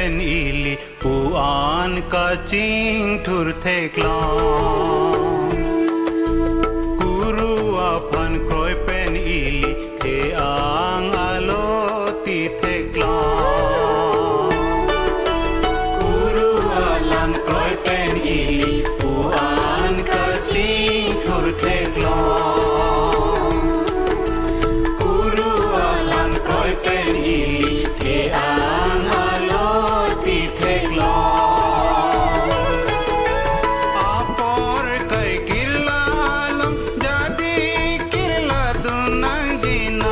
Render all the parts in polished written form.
pen ili puan ka ching thur theklang Kuru aphan kroi pen ili he ang alo ti theklang Kuru alam kroi pen ili puan ka ching thur theklang Kuru alam kroi pen ili he ang alo ti theklang Apor kai kirla alam jadi kirla dunang jinon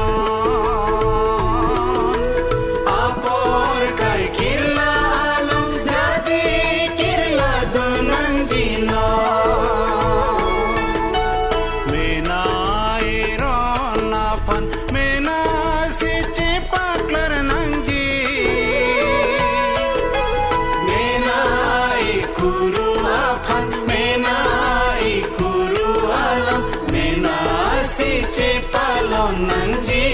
Apor kai kirla alam jadi kirla dunang jinon Mena iron apan mena si cipaklar nangji Mena ikuru apan mena ikuru alam mena si cipalon nangji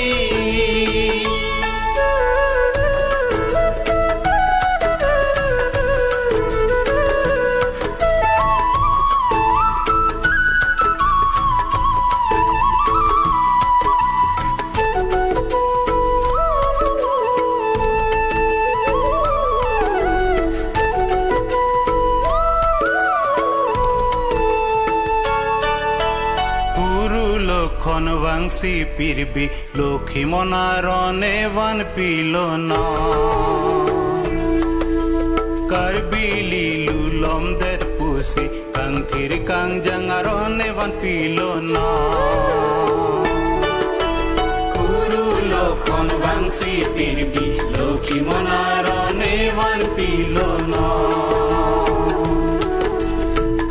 Lokhon wangsi pirbi lokhi monarone van pilona Karbili lulom der pusi kang thir kang jangarone van pilona Kuru lokhon wangsi pirbi lokhi monarone van pilona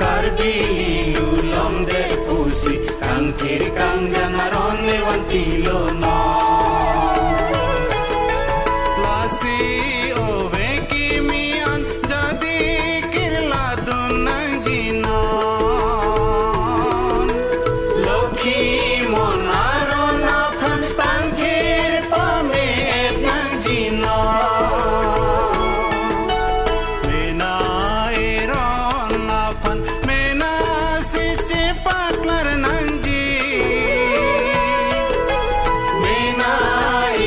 Karbili lulom der pusi kang thir kang jangarone van pilona Lasi ove kimian jadi kirla dunang jinon Lokhi monaron aphan pangthir pame nang jinon Mena iron aphan mena si cipaklar nangji Mena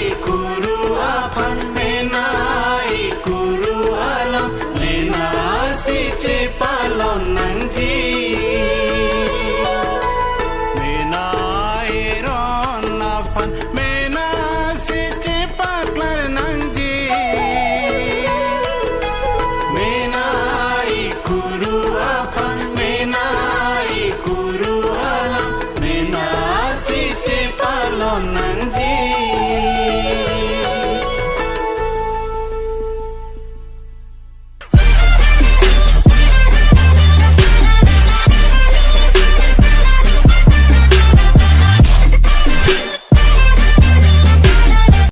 ikuru aphan mena ikuru alam mena si cipalon nangji